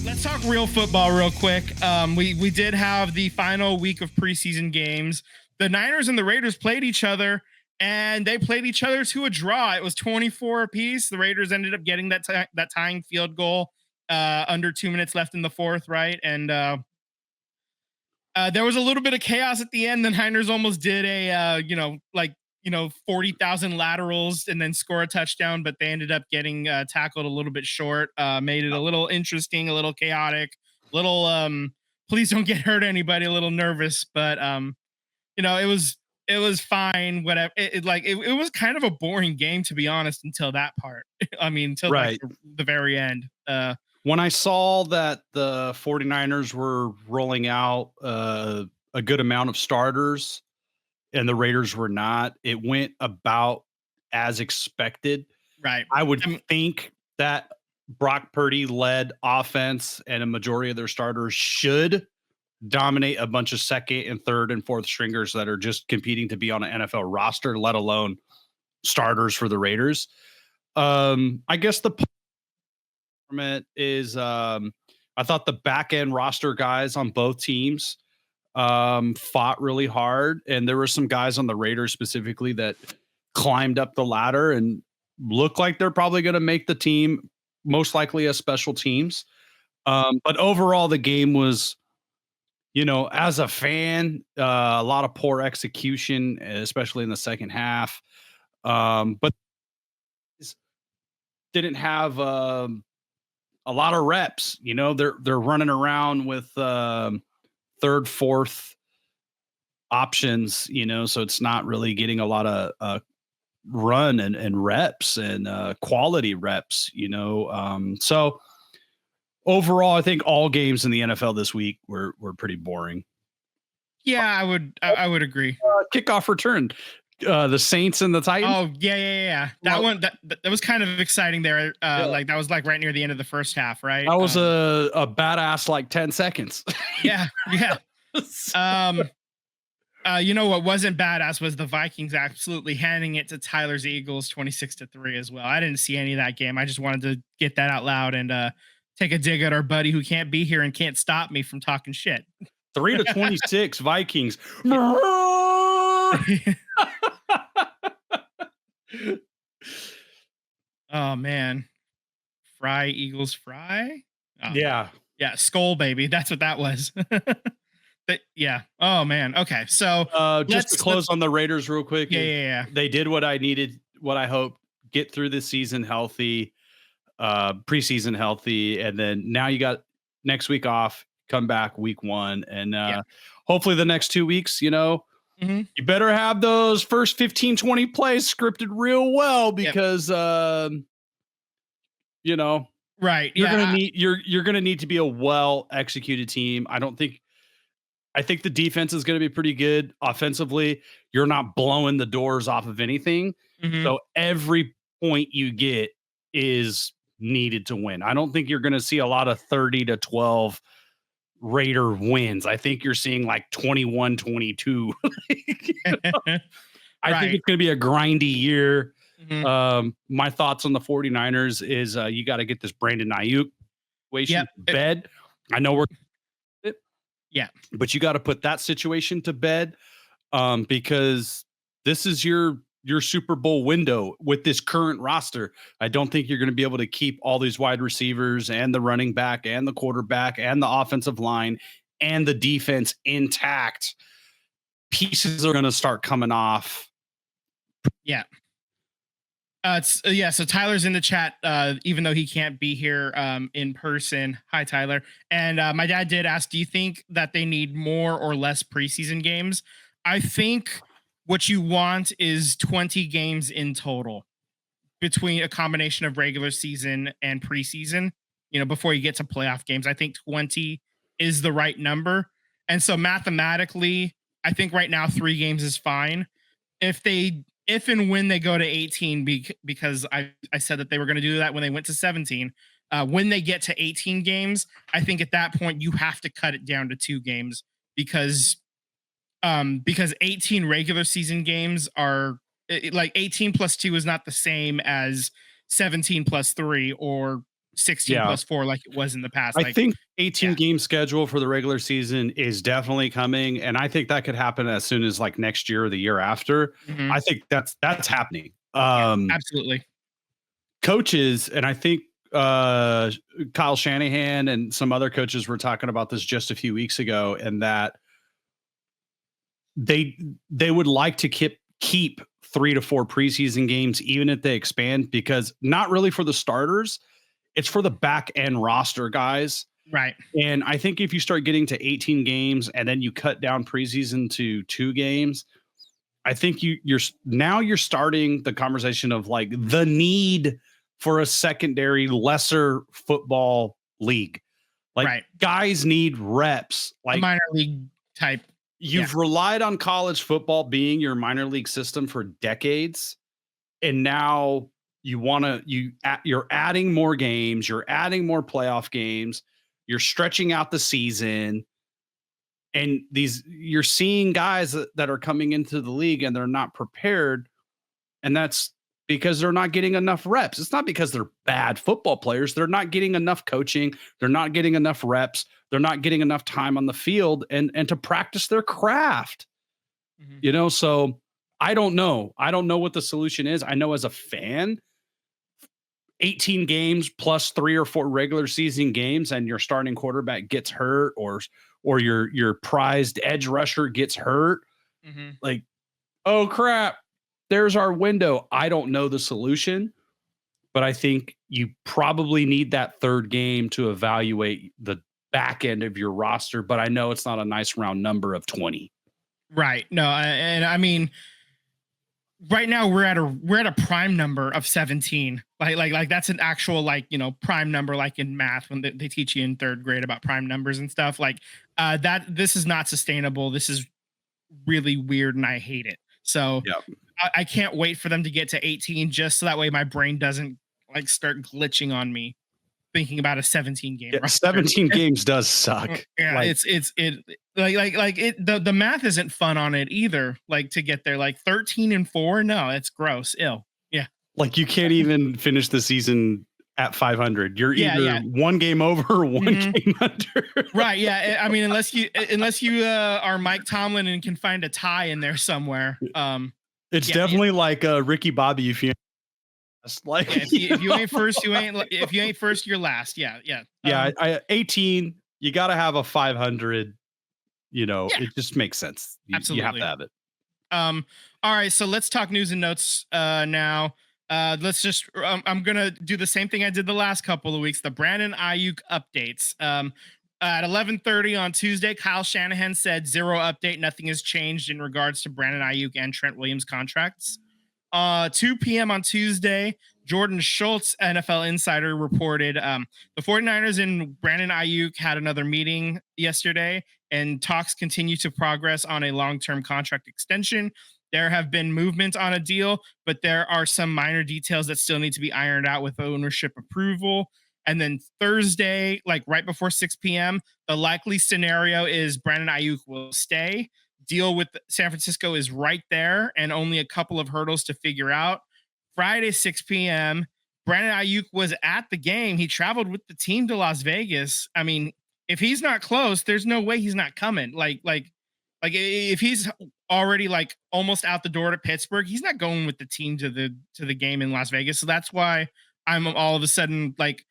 Let's talk real football real quick. We did have the final week of preseason games. The Niners and the Raiders played each other, and they played each other to a draw. It was 24 apiece. The Raiders ended up getting that tying field goal under 2 minutes left in the fourth, right? And there was a little bit of chaos at the end. The Niners almost did a 40,000 laterals and then score a touchdown, but they ended up getting tackled a little bit short. Made it a little interesting, a little chaotic, little please don't get hurt anybody, a little nervous, but it was fine. Whatever. It was kind of a boring game, to be honest, until that part. I mean, until Right. like the very end. When I saw that the 49ers were rolling out a good amount of starters and the Raiders were not, it went about as expected. Right. I would think that Brock Purdy led offense and a majority of their starters should dominate a bunch of second and third and fourth stringers that are just competing to be on an NFL roster, let alone starters for the Raiders. I guess the is I thought the back end roster guys on both teams fought really hard, and there were some guys on the Raiders specifically that climbed up the ladder and look like they're probably going to make the team, most likely as special teams. But overall, the game was, as a fan, a lot of poor execution, especially in the second half. But didn't have a lot of reps. They're running around with third, fourth options. So it's not really getting a lot of run and reps and quality reps. So overall, I think all games in the NFL this week were pretty boring. Yeah, I would agree. Kickoff return. The Saints and the Titans. Oh yeah. That one that was kind of exciting there. Like that was like right near the end of the first half, right? That was a badass like 10 seconds. Yeah. You know what wasn't badass was the Vikings absolutely handing it to Tyler's Eagles 26-3 as well. I didn't see any of that game. I just wanted to get that out loud and take a dig at our buddy who can't be here and can't stop me from talking shit. 3-26 Vikings. Oh man. Fry Eagles fry? Oh, yeah. Skull baby. That's what that was. Yeah. Oh man. Okay. So just to close on the Raiders real quick. Yeah. They did what I needed, what I hoped, get through the season healthy, preseason healthy, and then now you got next week off, come back week 1, and hopefully the next 2 weeks, you better have those first 15, 20 plays scripted real well because right. You're gonna need to be a well executed team. I think the defense is going to be pretty good offensively. You're not blowing the doors off of anything. So every point you get is needed to win. I don't think you're going to see a lot of 30-12 Raider wins. I think you're seeing like 21-22. I think it's going to be a grindy year. My thoughts on the 49ers is you got to get this Brandon Ayuk situation to bed. I know we're but you got to put that situation to bed because this is your Super Bowl window with this current roster. I don't think you're going to be able to keep all these wide receivers and the running back and the quarterback and the offensive line and the defense intact. Pieces are going to start coming off. Yeah. So Tyler's in the chat, even though he can't be here in person. Hi, Tyler. And my dad did ask, do you think that they need more or less preseason games? I think what you want is 20 games in total between a combination of regular season and preseason, before you get to playoff games. I think 20 is the right number. And so mathematically, I think right now 3 games is fine. If and when they go to 18, because I said that they were going to do that when they went to 17, when they get to 18 games, I think at that point you have to cut it down to 2 games because 18 regular season games are like 18 plus 2 is not the same as 17 plus 3 or 16 Yeah. plus 4 like it was in the past. I Like, think 18 yeah. game schedule for the regular season is definitely coming, and I think that could happen as soon as like next year or the year after. Mhm. I think that's happening. Yeah, absolutely. Coaches, and I think Kyle Shanahan and some other coaches were talking about this just a few weeks ago, and that they would like to keep 3 to 4 preseason games even if they expand, because not really for the starters, it's for the back end roster guys. Right. And I think if you start getting to 18 games and then you cut down preseason to 2 games, I think you're starting the conversation of like the need for a secondary lesser football league. Like, Right. guys need reps. A Like, minor league type. you've relied on college football being your minor league system for decades, and now you're adding more games, you're adding more playoff games, you're stretching out the season, and you're seeing guys that are coming into the league and they're not prepared, and that's because they're not getting enough reps. It's not because they're bad football players. They're not getting enough coaching. They're not getting enough reps. They're not getting enough time on the field and to practice their craft. Mhm. So I don't know. I don't know what the solution is. I know as a fan, 18 games plus 3 or 4 regular season games and your starting quarterback gets hurt, or your prized edge rusher gets hurt. Mhm. Like, oh crap, there's our window. I don't know the solution, but I think you probably need that third game to evaluate the back end of your roster. But I know it's not a nice round number of 20. Right. No, and I mean, right now we're at a prime number of 17. Like that's an actual, like, prime number, like in math when they teach you in third grade about prime numbers and stuff. Like, that this is not sustainable. This is really weird and I hate it. So Yeah. I can't wait for them to get to 18, just so that way my brain doesn't like start glitching on me thinking about a 17 game Yeah, roster. 17 games does suck. Yeah, Like, it like it the math isn't fun on it either. Like, to get there, like 13-4, no, it's gross, ill. Yeah, like you can't even finish the season at 500. You're yeah, either yeah. one game over or one Mhm. game under. Right, yeah. I mean, unless you are Mike Tomlin and can find a tie in there somewhere. It's Yeah, definitely like Ricky Bobby if you like, yeah. If you ain't first, you ain't. If you ain't first, you're last. Yeah, yeah. yeah, 18, you got to have a 500, Yeah, it just makes sense. You have to absolutely. have it. All right, so let's talk news and notes now. Let's just I'm gonna do the same thing I did the last couple of weeks, the Brandon Ayuk updates. At 11:30 on Tuesday, Kyle Shanahan said zero update, nothing has changed in regards to Brandon Ayuk and Trent Williams contracts. 2 p.m. on Tuesday, Jordan Schultz, NFL insider, reported the 49ers and Brandon Ayuk had another meeting yesterday, and talks continue to progress on a long-term contract extension. There have been movement on a deal, but there are some minor details that still need to be ironed out with ownership approval. And then Thursday, like right before 6 p.m., the likely scenario is Brandon Ayuk will stay. Deal with San Francisco is right there and only a couple of hurdles to figure out. Friday, 6 p.m., Brandon Ayuk was at the game. He traveled with the team to Las Vegas. I mean, if he's not close, there's no way he's not coming. Like if he's already like almost out the door to Pittsburgh, he's not going with the team to the game in Las Vegas. So that's why I'm all of a sudden like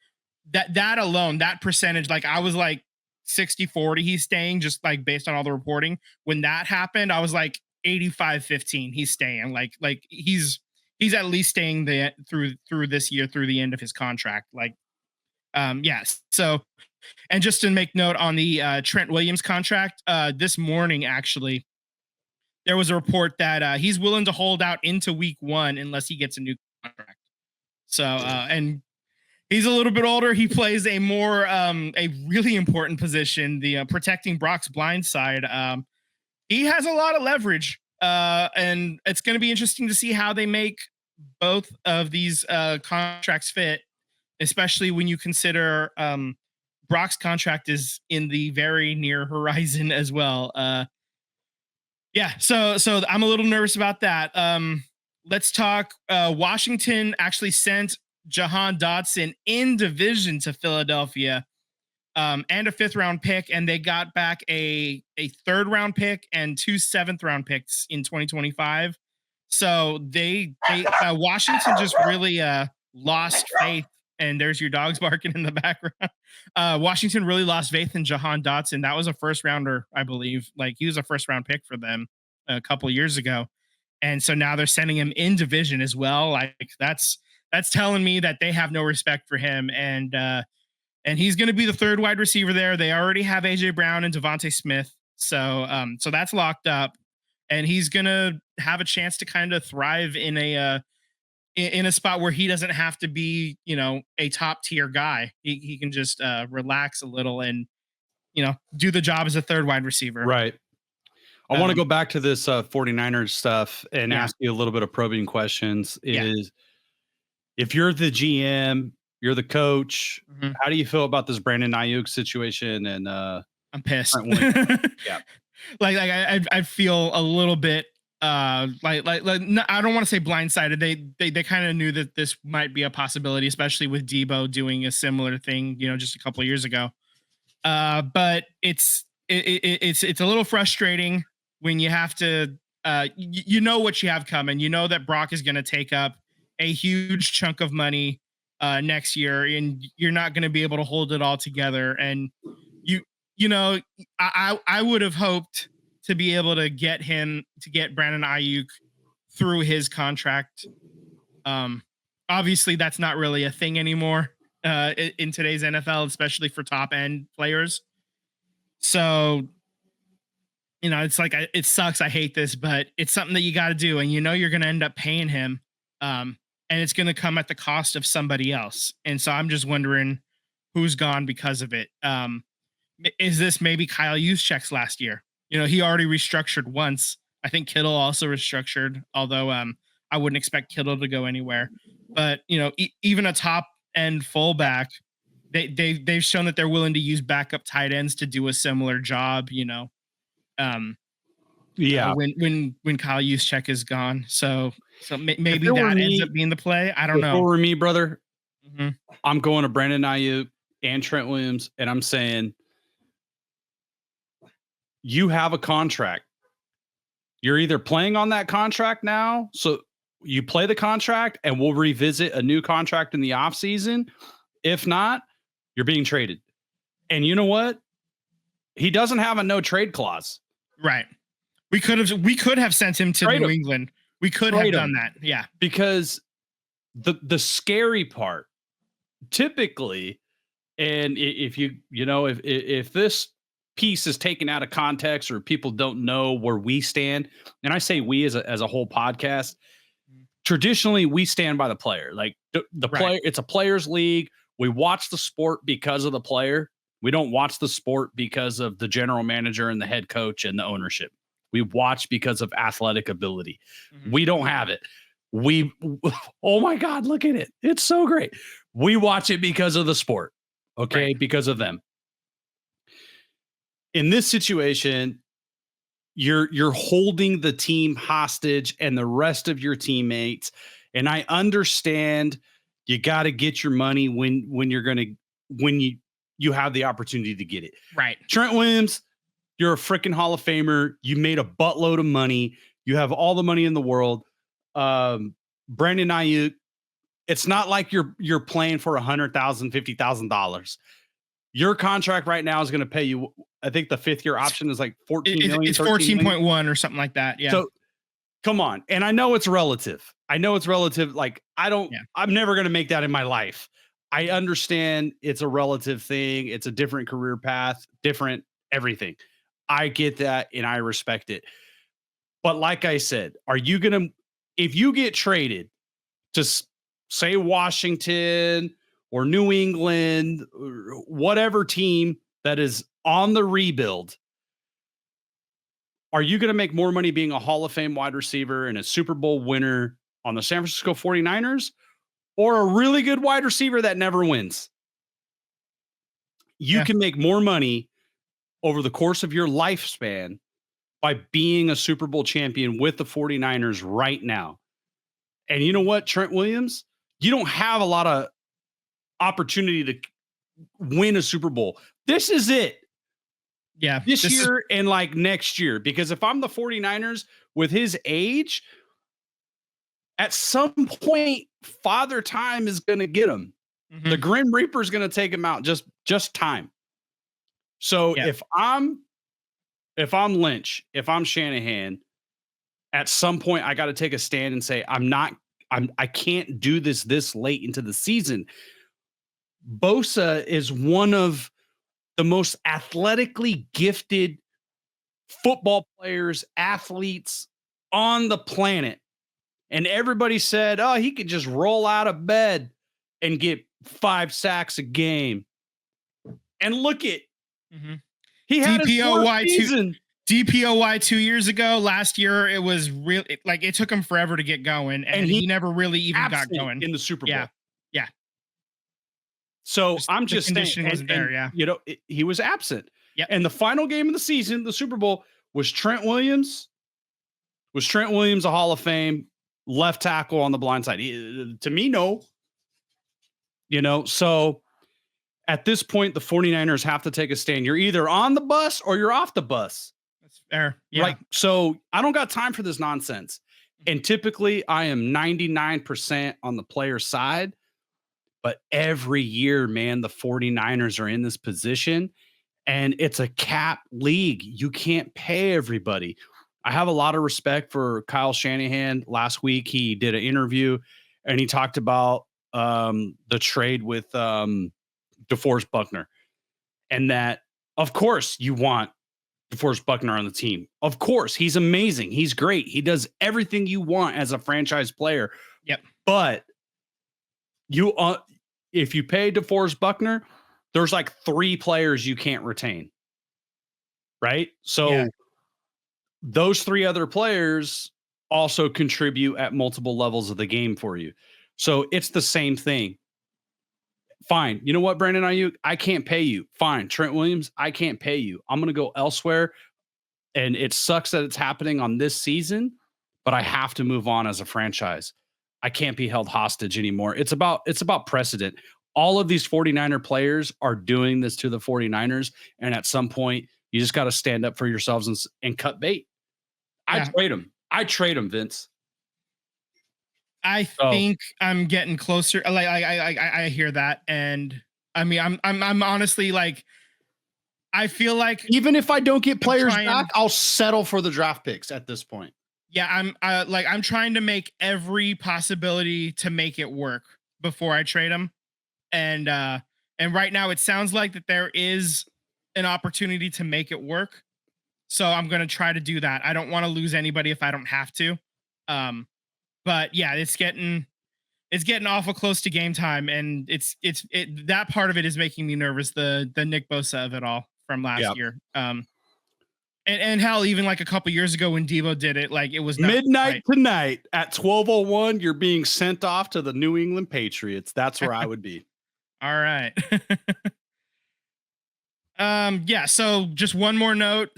that alone, that percentage, like I was like 60-40 he's staying, just like based on all the reporting. When that happened, I was like 85-15 he's staying. Like he's at least staying through this year, through the end of his contract. Like, yes. So, and just to make note on the Trent Williams contract, this morning actually there was a report that he's willing to hold out into week 1 unless he gets a new contract. So, and he's a little bit older. He plays a really important position, the protecting Brock's blind side. He has a lot of leverage, and it's going to be interesting to see how they make both of these contracts fit, especially when you consider Brock's contract is in the very near horizon as well. Yeah, so I'm a little nervous about that. Let's talk. Washington actually sent Jahan Dotson in division to Philadelphia, and a 5th round pick, and they got back a 3rd round pick and 2 7th round picks in 2025. So they Washington just really lost faith. And there's your dogs barking in the background. Washington really lost faith in Jahan Dotson. That was a 1st rounder, I believe. Like, he was a 1st round pick for them a couple years ago, and so now they're sending him in division as well. Like, that's telling me that they have no respect for him, and he's going to be the 3rd wide receiver there. They already have AJ Brown and Devontae Smith, so that's locked up, and he's going to have a chance to kind of thrive in a spot where he doesn't have to be, a top tier guy. He can just relax a little and, do the job as a 3rd wide receiver. Right. I want to go back to this 49ers stuff and Yeah. ask you a little bit of probing questions. Yeah. If you're the GM, you're the coach, Mhm. how do you feel about this Brandon Ayuk situation? And I'm pissed. Yeah. Like I feel a little bit like I don't want to say blindsided. They kind of knew that this might be a possibility, especially with Debo doing a similar thing, just a couple of years ago. But it's a little frustrating when you have to you know what you have coming. You know that Brock is going to take up a huge chunk of money next year, and you're not going to be able to hold it all together. And I would have hoped to be able to get Brandon Ayuk through his contract. Obviously, that's not really a thing anymore in today's NFL, especially for top end players. So, it's like it sucks. I hate this, but it's something that you got to do, and you're going to end up paying him, and it's going to come at the cost of somebody else. And so I'm just wondering who's gone because of it. Is this maybe Kyle Juszczyk's last year? He already restructured once. I think Kittle also restructured, although I wouldn't expect Kittle to go anywhere. But even a top end fullback, they've shown that they're willing to use backup tight ends to do a similar job. When Kyle Juszczyk is gone, so maybe that ends up being the play. I don't know. If it were me, brother, I'm going to Brandon Ayuk and Trent Williams, and I'm saying, you have a contract. You're either playing on that contract now, so you play the contract and we'll revisit a new contract in the offseason. If not, you're being traded. And you know what? He doesn't have a no trade clause. Right. We could have sent him to New England. We could have done that. Yeah. Because the scary part, typically, and if this piece is taken out of context or people don't know where we stand, and I say we as a whole podcast, traditionally we stand by the player. Like the player, it's a players league. We watch the sport because of the player. We don't watch the sport because of the general manager and the head coach and the ownership. We watch because of athletic ability. We don't have it. Oh my God, look at it. It's so great. We watch it because of the sport. Okay. Right. Because of them. In this situation, you're holding the team hostage and the rest of your teammates. And I understand you got to get your money when you have the opportunity to get it. Right. Trent Williams, you're a freaking Hall of Famer. You made a buttload of money. You have all the money in the world. Brandon Ayuk, it's not like you're playing for $100,000, $50,000. Your contract right now is going to pay you. I think the 5th year option is like 14 million. It's 14.1 or something like that. Yeah. So come on. And I know it's relative. Like I'm never going to make that in my life. I understand it's a relative thing. It's a different career path, different everything. I get that and I respect it. But like I said, if you get traded to say Washington or New England, or whatever team that is on the rebuild, are you going to make more money being a Hall of Fame wide receiver and a Super Bowl winner on the San Francisco 49ers or a really good wide receiver that never wins? You can make more money over the course of your lifespan by being a Super Bowl champion with the 49ers right now. And you know what, Trent Williams? you don't have a lot of opportunity to win a Super Bowl. This is it. Yeah. This year and like next year. Because if I'm the 49ers with his age, at some point, Father Time is going to get him. Mm-hmm. The Grim Reaper is going to take him out. Just time. So if I'm Lynch, if I'm Shanahan, at some point I got to take a stand and say I can't do this late into the season. Bosa is one of the most athletically gifted football players, athletes on the planet. And everybody said, oh, he could just roll out of bed and get 5 sacks a game. And look at he had DPOY season. DPOY 2 years ago. Last year, it was really like it took him forever to get going, and he never really even got going in the Super Bowl. Yeah. So I'm just saying, wasn't there. Yeah, you know, he was absent. Yeah. And the final game of the season, the Super Bowl, was Trent Williams. Was Trent Williams a Hall of Fame left tackle on the blind side? To me, no. You know, so at this point, the 49ers have to take a stand. You're either on the bus or you're off the bus. That's fair. Yeah. Right. So I don't got time for this nonsense. And typically I am 99% on the player side. But every year, man, the 49ers are in this position and it's a cap league. You can't pay everybody. I have a lot of respect for Kyle Shanahan. Last week, he did an interview and he talked about the trade with DeForest Buckner, and that, of course, you want DeForest Buckner on the team. Of course, he's amazing. He's great. He does everything you want as a franchise player. Yep. But if you pay DeForest Buckner, there's like 3 players you can't retain. Right? So those 3 other players also contribute at multiple levels of the game for you. So it's the same thing. Fine. You know what, Brandon Ayuk? I can't pay you. Fine. Trent Williams, I can't pay you. I'm going to go elsewhere. And it sucks that it's happening on this season, but I have to move on as a franchise. I can't be held hostage anymore. It's about precedent. All of these 49er players are doing this to the 49ers. And at some point, you just got to stand up for yourselves and cut bait. I trade them, Vince. I think I'm getting closer. Like I hear that, and I mean, I'm honestly like, I feel like even if I don't get players back, I'll settle for the draft picks at this point. Yeah, I'm trying to make every possibility to make it work before I trade them, and right now it sounds like that there is an opportunity to make it work. So I'm gonna try to do that. I don't want to lose anybody if I don't have to. But yeah, it's getting awful close to game time, and that part of it is making me nervous. The Nick Bosa of it all from last year. And hell, even like a couple years ago when Devo did it, like it was midnight tonight at 12:01. You're being sent off to the New England Patriots. That's where I would be. All right. Yeah. So just one more note.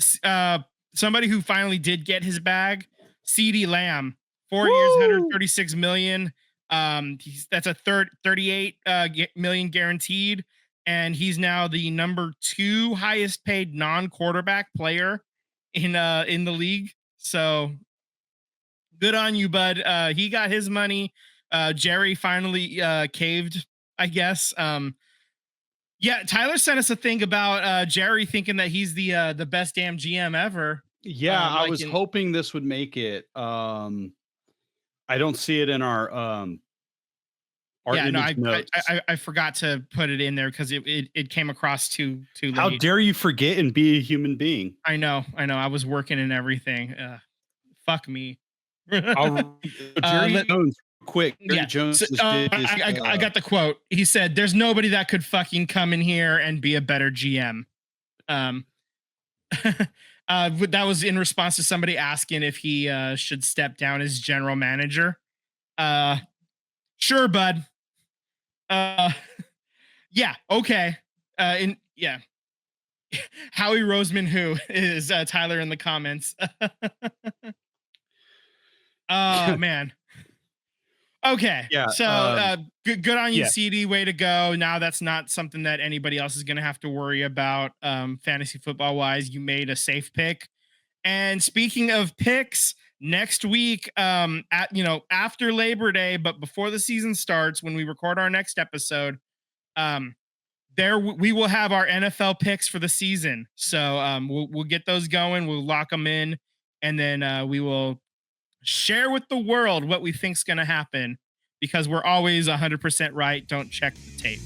Somebody who finally did get his bag, CeeDee Lamb. 4 years, 136 million. That's a 38 million guaranteed, and he's now the number 2 highest paid non-quarterback player in the league. So good on you, bud. He got his money. Jerry finally caved, I guess. Yeah, Tyler sent us a thing about Jerry thinking that he's the best damn GM ever. Yeah, I was hoping this would make it. I don't see it in our notes. I forgot to put it in there because it came across too late. How dare you forget and be a human being? I know. I was working and everything. Fuck me. Jerry Jones, quick. Jerry Jones. I got the quote. He said, "There's nobody that could fucking come in here and be a better GM." That was in response to somebody asking if he should step down as general manager. Sure, bud. Yeah, okay. Howie Roseman, who is Tyler in the comments. Oh man. Okay. Yeah. So good on you, Yeah. CD. Way to go. Now that's not something that anybody else is going to have to worry about fantasy football wise. You made a safe pick. And speaking of picks, next week, after Labor Day, but before the season starts, when we record our next episode, um, we will have our NFL picks for the season. So we'll get those going. We'll lock them in, and then we will share with the world what we think's going to happen because we're always 100% right. Don't check the tape.